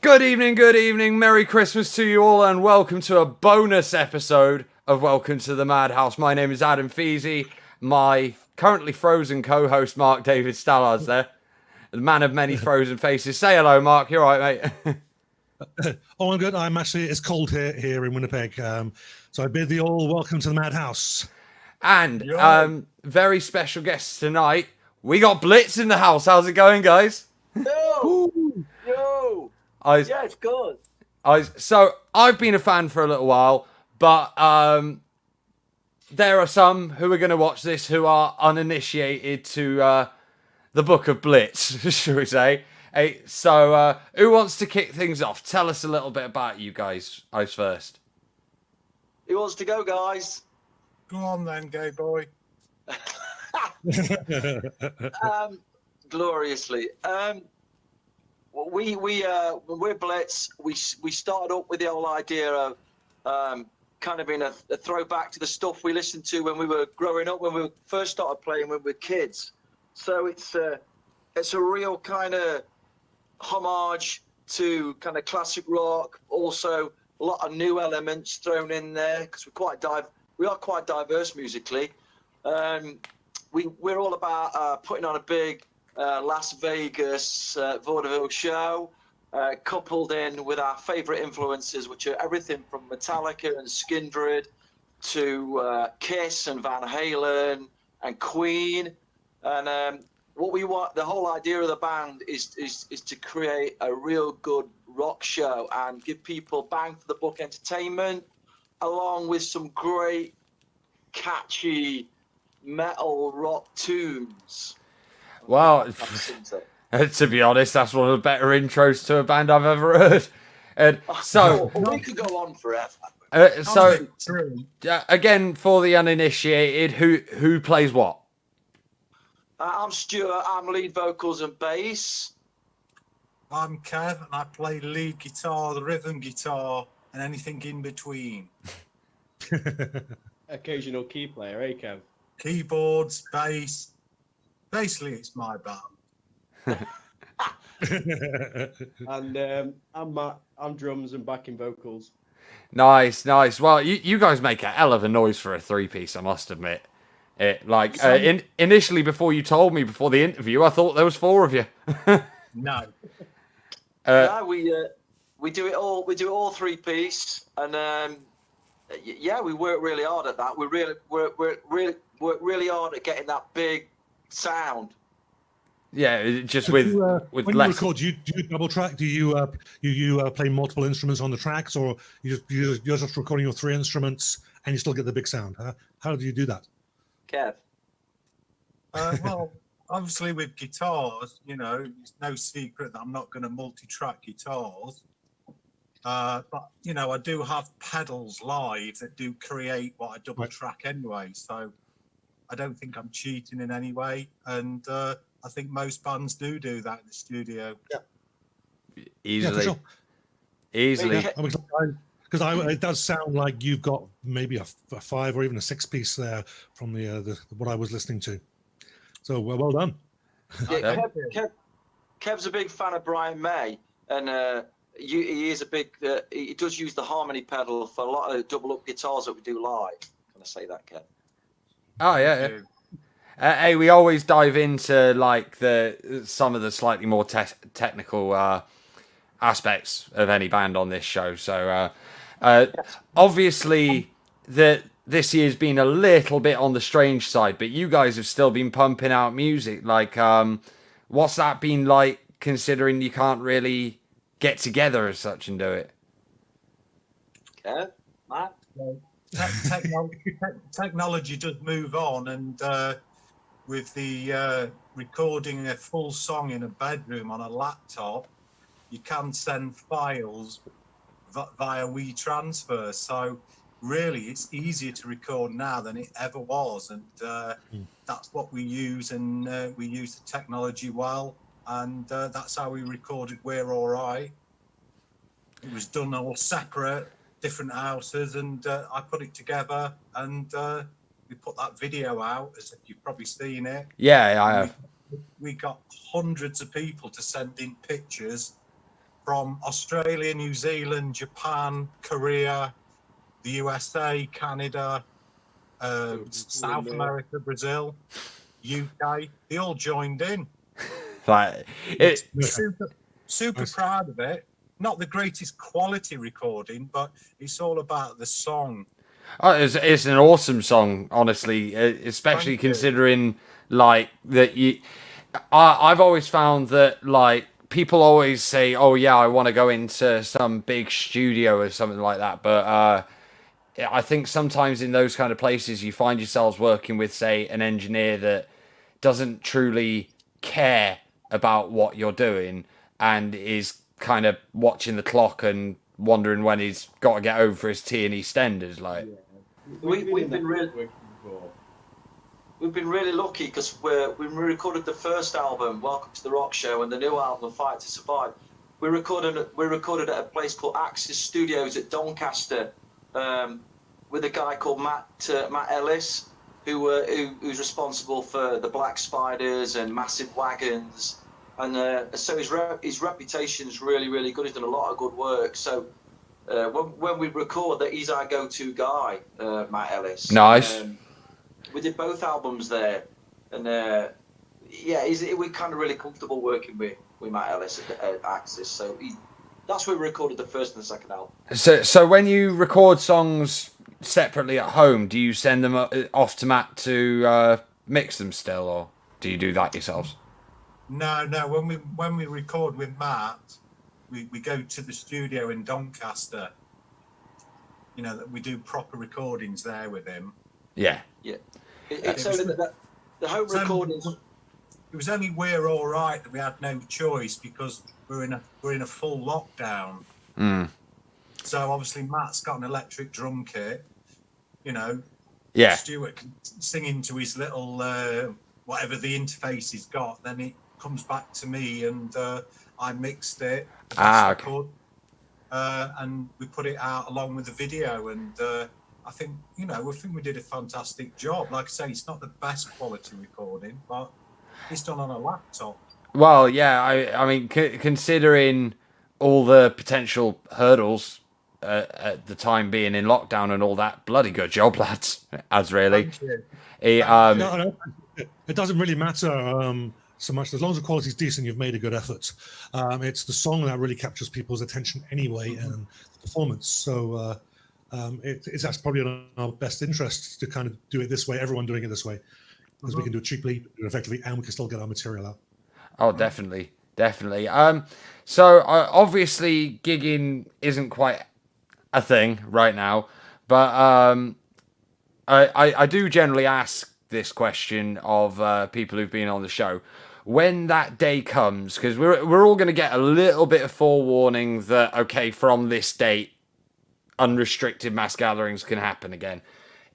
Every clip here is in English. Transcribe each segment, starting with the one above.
Good evening, Merry Christmas to you all, and welcome to a bonus episode of Welcome to the Madhouse. My name is Adam Feasy, my currently frozen co-host Mark David Stallard's there, the man of many frozen faces. Say hello, Mark, you're right, mate. I'm good. It's cold here in Winnipeg, so I bid thee all welcome to the Madhouse. And very special guests tonight, we got BlitZ in the house. How's it going, guys? Yo! Yeah, it's good. So I've been a fan for a little while, but there are some who are going to watch this who are uninitiated to the book of BlitZ, should we say? So who wants to kick things off? Tell us a little bit about you guys first. Who wants to go, guys? Go on then, gay boy. Gloriously. We're BlitZ. We started up with the whole idea of kind of being a throwback to the stuff we listened to when we were growing up, when we first started playing when we were kids. So it's a real kind of homage to kind of classic rock. Also, a lot of new elements thrown in there because we are quite diverse musically. We're all about putting on a big Las Vegas vaudeville show, coupled in with our favourite influences, which are everything from Metallica and Skindred to Kiss and Van Halen and Queen. And what we want, the whole idea of the band is to create a real good rock show and give people bang for the buck entertainment, along with some great catchy metal rock tunes. Well, to be honest, that's one of the better intros to a band I've ever heard. And so we could go on forever. Again, for the uninitiated, who plays what? I'm Stuart. I'm lead vocals and bass. I'm Kev, and I play lead guitar, the rhythm guitar, and anything in between. Occasional key player, eh, Kev? Keyboards, bass. Basically, it's my band. And I'm Matt. I'm drums and backing vocals. Nice. Well, you guys make a hell of a noise for a three-piece, I must admit. Initially, before you told me before the interview, I thought there was four of you. No. We do it all. We do it all three-piece, and we work really hard at that. We work really hard at getting that big sound. Yeah, just with when less. You record, do you double track? Do you play multiple instruments on the tracks, or you're just recording your three instruments and you still get the big sound? How do you do that? Kev. Well, obviously with guitars, it's no secret that I'm not going to multi-track guitars. But I do have pedals live that do create what I double track anyway. So I don't think I'm cheating in any way, and I think most bands do that in the studio. Yeah. Easily. Yeah, for sure. Easily. Because it does sound like you've got maybe a five or even a six-piece there from the what I was listening to. So well done. Yeah, Kev's a big fan of Brian May, and he is a big. He does use the harmony pedal for a lot of double-up guitars that we do live. Can I say that, Kev? Oh yeah. Hey, we always dive into like some of the slightly more technical aspects of any band on this show. So obviously this year's been a little bit on the strange side, but you guys have still been pumping out music. Like, what's that been like, considering you can't really get together as such and do it? Kev, Matt. Technology does move on, and with the recording a full song in a bedroom on a laptop, you can send files via WeTransfer. So really, it's easier to record now than it ever was, and that's what we use, and we use the technology well, and that's how we recorded We're All Right. It was done all separate, different houses, and I put it together, and we put that video out, as you've probably seen it. Yeah, I have. We got hundreds of people to send in pictures, from Australia, New Zealand, Japan, Korea, the USA, Canada, South America, Brazil, UK. They all joined in. Like it. Super proud of it. Not the greatest quality recording, but it's all about the song. Oh, it's an awesome song, honestly, especially considering like that you. I've always found that like people always say, "Oh yeah, I want to go into some big studio or something like that," but I think sometimes in those kind of places you find yourselves working with, say, an engineer that doesn't truly care about what you're doing and is kind of watching the clock and wondering when he's got to get over for his tea and EastEnders. Like, we've been really lucky because when we recorded the first album, Welcome to the Rock Show, and the new album, Fight to Survive, we recorded at a place called Axis Studios at Doncaster, with a guy called Matt Ellis, who's responsible for the Black Spiders and Massive Wagons, and so his reputation's really, really good. He's done a lot of good work. So when we record, that he's our go-to guy, Matt Ellis. Nice. We did both albums there, and we're kind of really comfortable working with Matt Ellis at Axis. So that's where we recorded the first and the second album. So when you record songs separately at home, do you send them off to Matt to mix them still, or do you do that yourselves? No. When we record with Matt, we go to the studio in Doncaster. You know, that we do proper recordings there with him. Yeah. The home recordings. It was only We're All Right that we had no choice because we're in a full lockdown. Mm. So obviously Matt's got an electric drum kit. You know. Yeah. Stuart can sing into his little whatever the interface he's got. Then it comes back to me, and I mixed it. Okay. And we put it out along with the video, and I think we did a fantastic job. Like I say, it's not the best quality recording, but it's done on a laptop. Well, yeah, I mean, considering all the potential hurdles at the time being in lockdown and all that, bloody good job, lads. As really, It doesn't really matter so much as long as the quality's decent. You've made a good effort. It's the song that really captures people's attention anyway, and the performance. So it's that's probably in our best interest to kind of do it this way. Everyone doing it this way, because we can do it cheaply, do it effectively, and we can still get our material out. Oh, definitely. So obviously gigging isn't quite a thing right now, but I do generally ask this question of people who've been on the show. When that day comes, because we're all going to get a little bit of forewarning that, okay, from this date, unrestricted mass gatherings can happen again.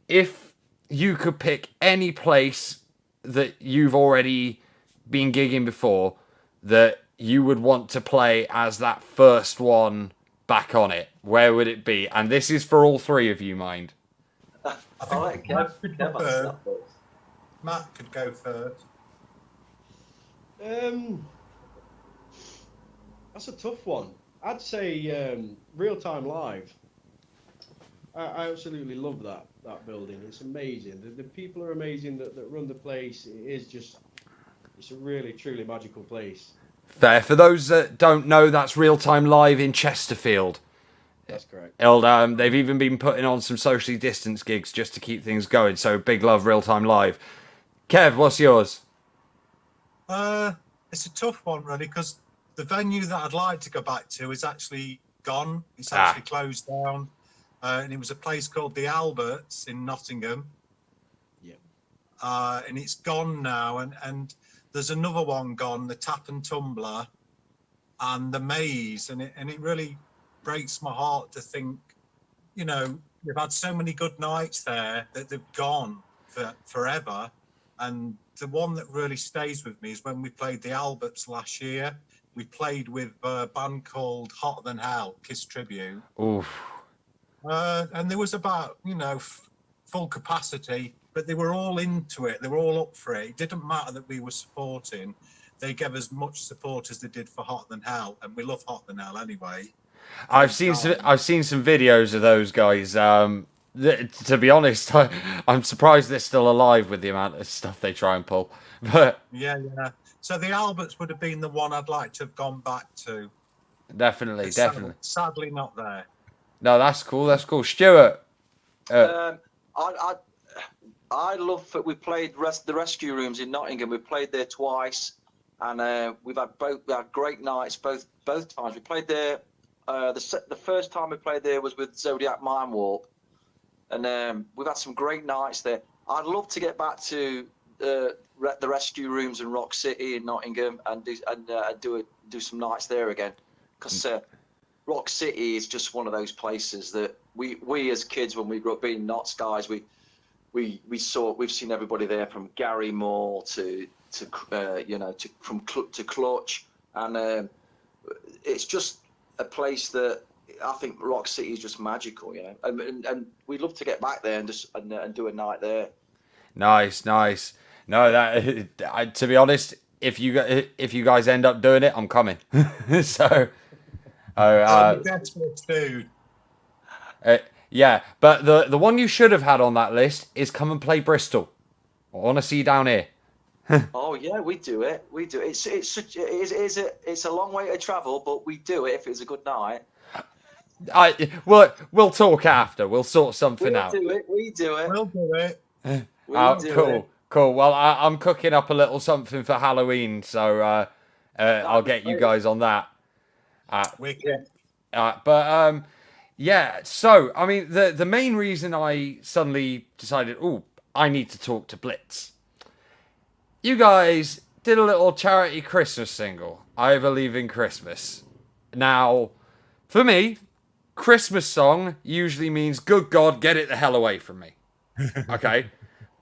If you could pick any place that you've already been gigging before that you would want to play as that first one back on it, where would it be? And this is for all three of you, mind. Matt could go first. That's a tough one. I'd say Real Time Live. I absolutely love that building. It's amazing. The people are amazing that run the place. It's a really, truly magical place. Fair. For those that don't know, that's Real Time Live in Chesterfield. That's correct. They've even been putting on some socially distanced gigs just to keep things going. So big love, Real Time Live. Kev, what's yours? It's a tough one, really, because the venue that I'd like to go back to is actually gone. It's actually closed down. And it was a place called the Alberts in Nottingham. Yeah. And it's gone now. And there's another one gone, the Tap and Tumbler and the Maze. And it really breaks my heart to think, we've had so many good nights there that they've gone forever. And the one that really stays with me is when we played the Alberts last year. We played with a band called Hotter Than Hell, Kiss Tribute. Oof. And there was about, full capacity, but they were all into it. They were all up for it. It didn't matter that we were supporting. they gave as much support as they did for Hotter Than Hell, and we love Hotter Than Hell anyway. I've seen some videos of those guys. To be honest, I'm surprised they're still alive with the amount of stuff they try and pull. But yeah. So the Alberts would have been the one I'd like to have gone back to. definitely. Sadly not there. No, that's cool. Stuart. I love that we played the rescue rooms in Nottingham. We played there twice, and we had great nights both times. We played there. The first time we played there was with Zodiac Mind Warp, and we've had some great nights there. I'd love to get back to the rescue rooms in Rock City in Nottingham and do some nights there again, because Rock City is just one of those places that we as kids, when we grew up being Notts guys, we've seen everybody there, from Gary Moore to Clutch, and it's just a place that I think Rock City is just magical, and we'd love to get back there and do a night there. Nice. No, that to be honest, if you guys end up doing it, I'm coming. So, That's what food. yeah. But the one you should have had on that list is come and play Bristol. I want to see you down here. Oh yeah, we do it. It's a long way to travel, but we do it if it's a good night. We'll talk after. We'll sort something out. We do it. We'll do it. Cool. Well, I'm cooking up a little something for Halloween, so I'll get you guys on that. Wicked. Yeah. So, I mean, the main reason I suddenly decided, I need to talk to BlitZ. You guys did a little charity Christmas single, I Believe in Christmas. Now, for me, Christmas song usually means, good God, get it the hell away from me. Okay?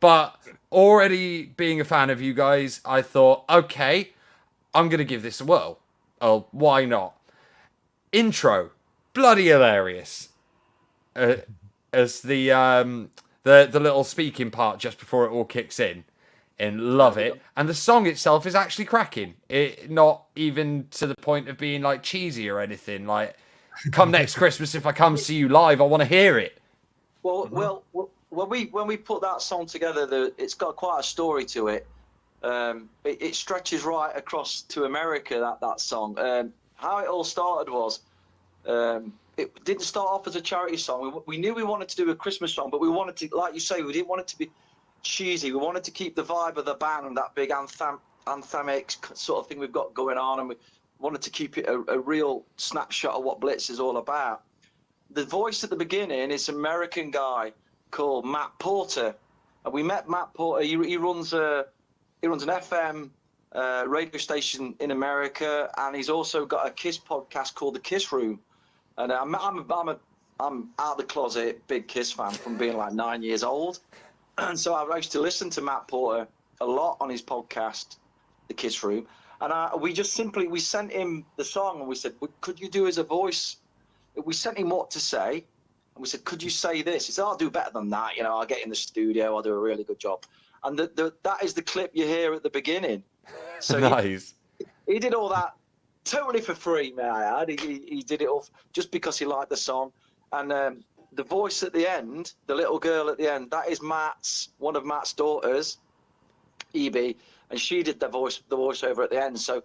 But already being a fan of you guys, I thought, okay, I'm going to give this a whirl. Oh, why not? Intro, bloody hilarious. As the little speaking part just before it all kicks in. And love it. And the song itself is actually cracking. It not even to the point of being like cheesy or anything. Like, come next Christmas, if I come see you live, I want to hear it. Well, when we put that song together, it's got quite a story to it. It stretches right across to America. That song. How it all started was, it didn't start off as a charity song. We knew we wanted to do a Christmas song, but we wanted to, like you say, we didn't want it to be cheesy. We wanted to keep the vibe of the band and that big anthemic sort of thing we've got going on, and we wanted to keep it a real snapshot of what BlitZ is all about. The voice at the beginning is an American guy called Matt Porter, and we met Matt Porter. He runs an FM radio station in America, and he's also got a Kiss podcast called The Kiss Room. And I'm out of the closet big Kiss fan from being like 9 years old. And so I used to listen to Matt Porter a lot on his podcast, The Kiss Room. And we sent him the song, and we said, could you do as a voice? We sent him what to say. And we said, could you say this? He said, I'll do better than that. I'll get in the studio. I'll do a really good job. And that is the clip you hear at the beginning. So nice. He did all that totally for free, may I add. He did it all just because he liked the song. And the voice at the end, the little girl at the end, that is one of Matt's daughters, Evie, and she did the voiceover at the end. So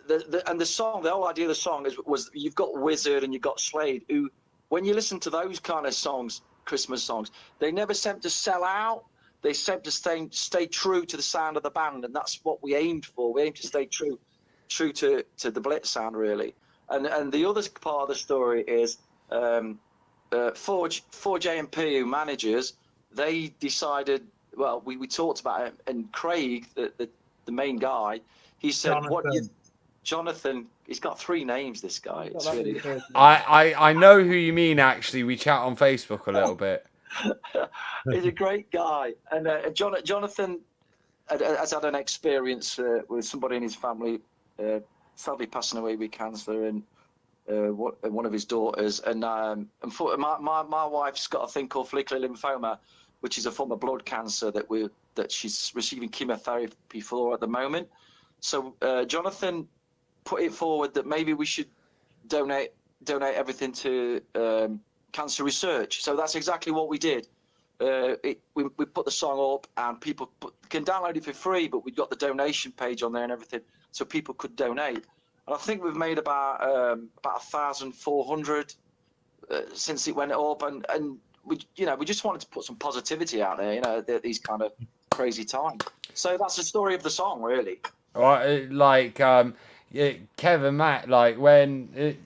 the song, the whole idea of the song was you've got Wizard and you've got Slade, who, when you listen to those kind of songs, Christmas songs, they never seem to sell out. They seem to stay true to the sound of the band, and that's what we aimed for. We aimed to stay true to the BlitZ sound, really. And the other part of the story is 4J&P, who manages, they decided, well, we talked about it, and Craig, the main guy, he said, Jonathan, he's got 3 names, this guy. It's really... I know who you mean, actually. We chat on Facebook a little bit. He's a great guy. And Jonathan has had an experience with somebody in his family, sadly passing away with cancer, and one of his daughters. And my wife's got a thing called follicular lymphoma, which is a form of blood cancer that she's receiving chemotherapy for at the moment. So Jonathan put it forward that maybe we should donate everything to cancer research. So that's exactly what we did. We put the song up, and people can download it for free, but we've got the donation page on there and everything, so people could donate. And I think we've made about 1,400 since it went up, and we just wanted to put some positivity out there, these kind of crazy times. So that's the story of the song, really. Like Kevin, Matt, like when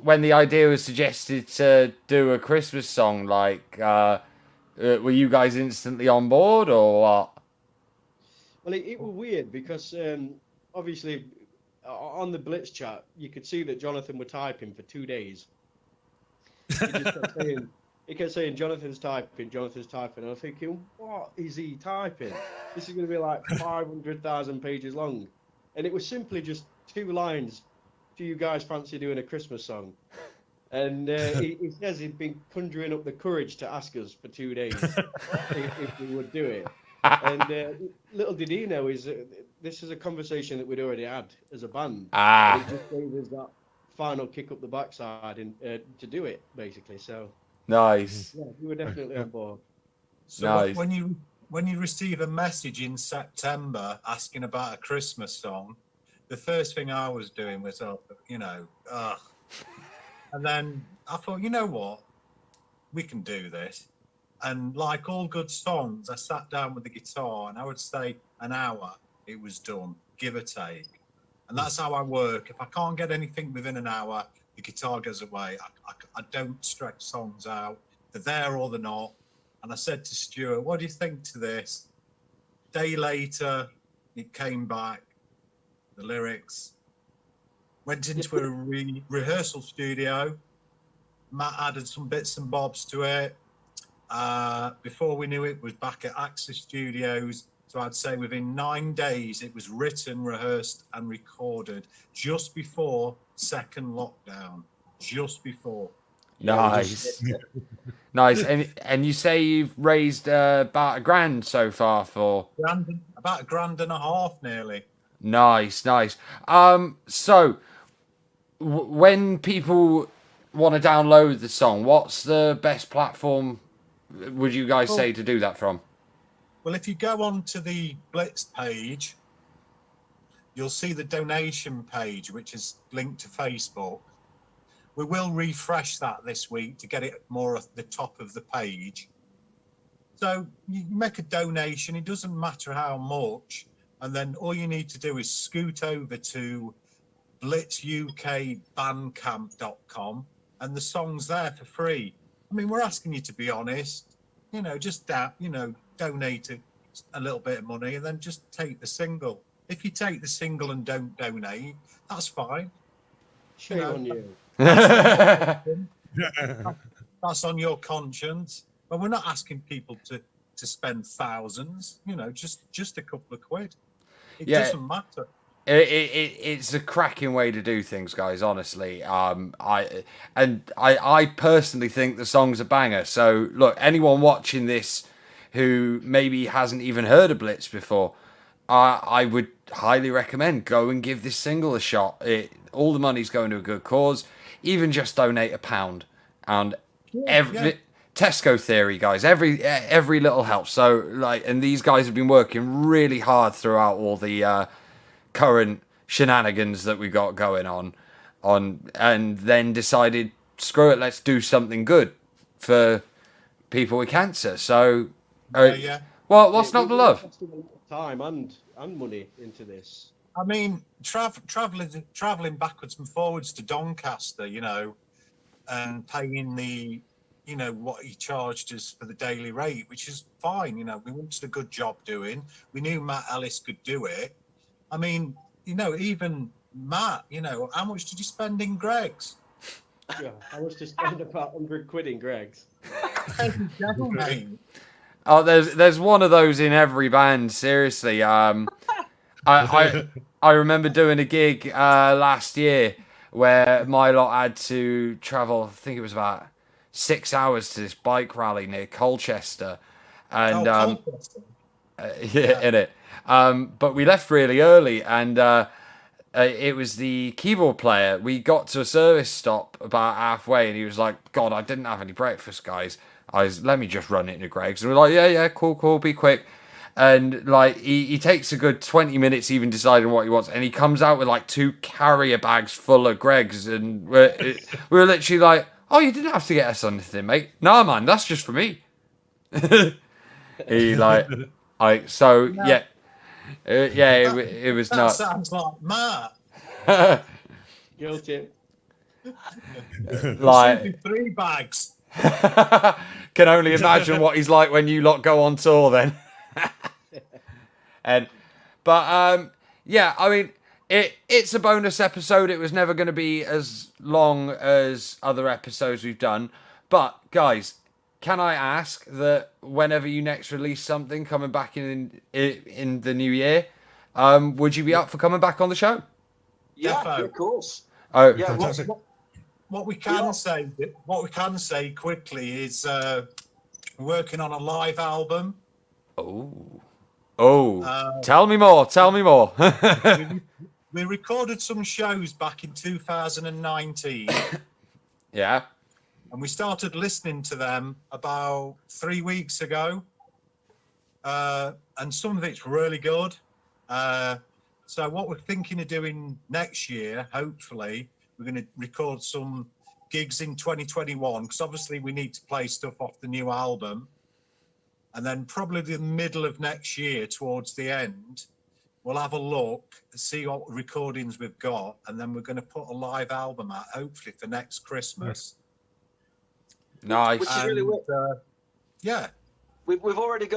the idea was suggested to do a Christmas song, like were you guys instantly on board or what? Well, it was weird because obviously on the BlitZ chat you could see that Jonathan were typing for 2 days. He kept saying Jonathan's typing, and I'm thinking, what is he typing? This is going to be like 500,000 pages long. And it was simply just 2 lines. Do you guys fancy doing a Christmas song? And he says he'd been conjuring up the courage to ask us for 2 days if we would do it. And little did he know this is a conversation that we'd already had as a band. And he just gave us that final kick up the backside to do it, basically. So nice. Yeah, we were definitely on board. So nice. when you receive a message in September asking about a Christmas song, the first thing I was doing was, and then I thought, you know what, we can do this. And like all good songs, I sat down with the guitar, and I would say an hour, it was done, give or take. And that's how I work. If I can't get anything within an hour, the guitar goes away. I don't stretch songs out. They're there or they're not. And I said to Stuart, what do you think to this? Day later, it came back, the lyrics. Went into a rehearsal studio. Matt added some bits and bobs to it. Before we knew it, was back at Axis Studios. So I'd say within 9 days, it was written, rehearsed, and recorded just before second lockdown. Just before. Nice. Nice. And you say you've raised about $1,000 so far for? About $1,500 nearly. Nice. So when people want to download the song, what's the best platform would you guys say to do that from? Well, if you go on to the BlitZ page, you'll see the donation page, which is linked to Facebook. We will refresh that this week to get it more at the top of the page. So you make a donation, it doesn't matter how much, and then all you need to do is scoot over to blitzukbandcamp.com, and the song's there for free. I mean, we're asking you to be honest, just donate a little bit of money and then just take the single. If you take the single and don't donate, that's fine. Shame on you. That's on your conscience. But we're not asking people to spend thousands, just a couple of quid. It doesn't matter. It's a cracking way to do things, guys. Honestly, I personally think the song's a banger. So look, anyone watching this who maybe hasn't even heard of BlitZ before, I would highly recommend go and give this single a shot. All the money's going to a good cause. Even just donate £1, and Tesco theory, guys. Every little helps. So and these guys have been working really hard throughout all the current shenanigans that we got going on, and then decided, screw it, let's do something good for people with cancer. So, well, what's not the love? Time and money into this. I mean, traveling backwards and forwards to Doncaster, and paying the, what he charged us for the daily rate, which is fine. We wanted a good job doing. We knew Matt Ellis could do it. I mean, even Matt, how much did you spend in Greg's? Yeah, I was to spend about 100 quid in Greg's. Oh, there's one of those in every band. Seriously, I remember doing a gig last year where my lot had to travel. I think it was about 6 hours to this bike rally near Colchester, and in it. But we left really early, and it was the keyboard player. We got to a service stop about halfway, and he was like, "God, I didn't have any breakfast, guys. Let me just run into Greg's." And we're like, "Yeah, cool, be quick." And like he takes a good 20 minutes even deciding what he wants, and he comes out with like 2 carrier bags full of Greg's, and we're literally like, "Oh, you didn't have to get us anything, mate. Nah, man, that's just for me." He like, yeah. It was That nuts. sounds like Matt. Guilty. Like, 3 bags. can only imagine what he's like when you lot go on tour then. Yeah, I mean, it's a bonus episode. It was never going to be as long as other episodes we've done. But guys, can I ask that whenever you next release something coming back in the new year, would you be up for coming back on the show? Yeah, Defo. of course. Oh, Yeah, Fantastic. What we can say quickly is working on a live album. Tell me more. We recorded some shows back in 2019. Yeah. And we started listening to them about 3 weeks ago. And some of it's really good. So what we're thinking of doing next year, hopefully, we're going to record some gigs in 2021, because obviously we need to play stuff off the new album. And then probably the middle of next year, towards the end, we'll have a look, see what recordings we've got, and then we're going to put a live album out, hopefully for next Christmas. Nice. Which is really Yeah. We've already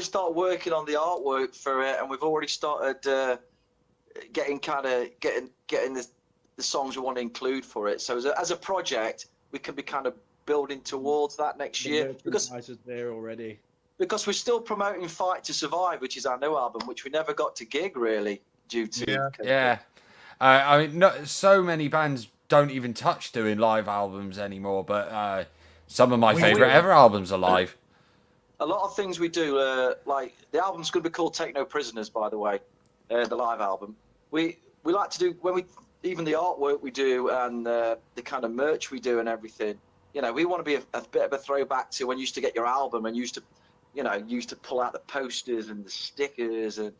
started working on the artwork for it, and we've already started getting the songs we want to include for it. So as a project, we can be kind of building towards that next year, because there already. Because we're still promoting Fight to Survive, which is our new album, which we never got to gig really due to Yeah. I mean, so many bands don't even touch doing live albums anymore, but some of my favourite ever albums are live. A lot of things we do, like the album's going to be called Take No Prisoners, by the way, the live album. We like to do, even the artwork we do and the kind of merch we do and everything, you know, we want to be a bit of a throwback to when you used to get your album and used to pull out the posters and the stickers, and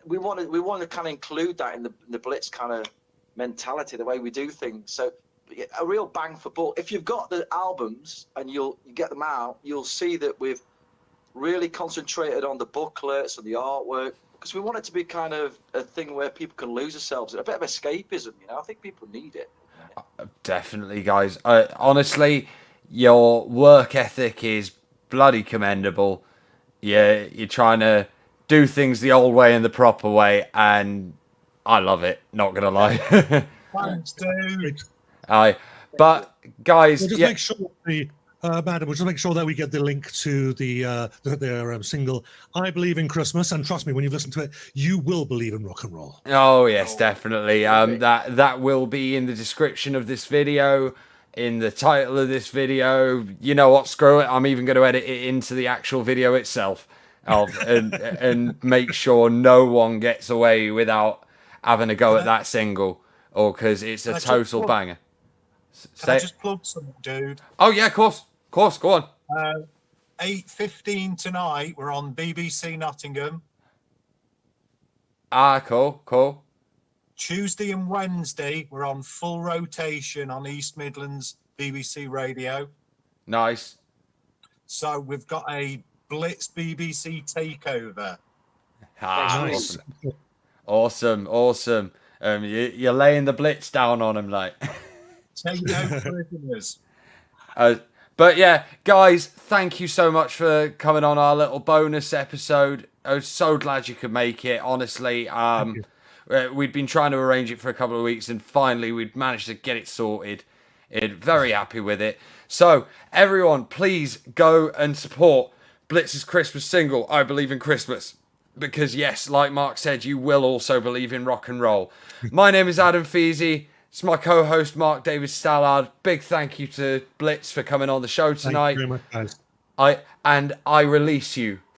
we want to kind of include that in the BlitZ kind of mentality, the way we do things. So a real bang for buck. If you've got the albums and you get them out, you'll see that we've really concentrated on the booklets and the artwork, because we want it to be kind of a thing where people can lose themselves, a bit of escapism. I think people need it. Definitely, guys. Honestly, your work ethic is bloody commendable. Yeah, you're trying to do things the old way and the proper way, and I love it, not gonna lie. Thanks, dude. But guys, We'll just make sure Madam, we'll just make sure that we get the link to their single "I Believe in Christmas," and trust me, when you've listened to it, you will believe in rock and roll. Oh yes, definitely. That will be in the description of this video, in the title of this video. You know what? Screw it. I'm even going to edit it into the actual video itself, and make sure no one gets away without having a go at that single, or because it's a total banger. Can I just plug something, dude? Oh yeah, of course, go on. 8:15 tonight. We're on BBC Nottingham. Cool. Tuesday and Wednesday, we're on full rotation on East Midlands BBC Radio. Nice. So we've got a BlitZ BBC takeover. Awesome. You're laying the BlitZ down on him, like. Take no prisoners. But yeah, guys, thank you so much for coming on our little bonus episode. I was so glad you could make it, honestly. We'd been trying to arrange it for a couple of weeks, and finally we'd managed to get it sorted. Very happy with it. So, everyone, please go and support BlitZ's Christmas single, I Believe in Christmas. Because yes, like Mark said, you will also believe in rock and roll. My name is Adam Feasy. It's my co-host, Mark David Stallard. Big thank you to BlitZ for coming on the show tonight. Thank you very much, guys. I release you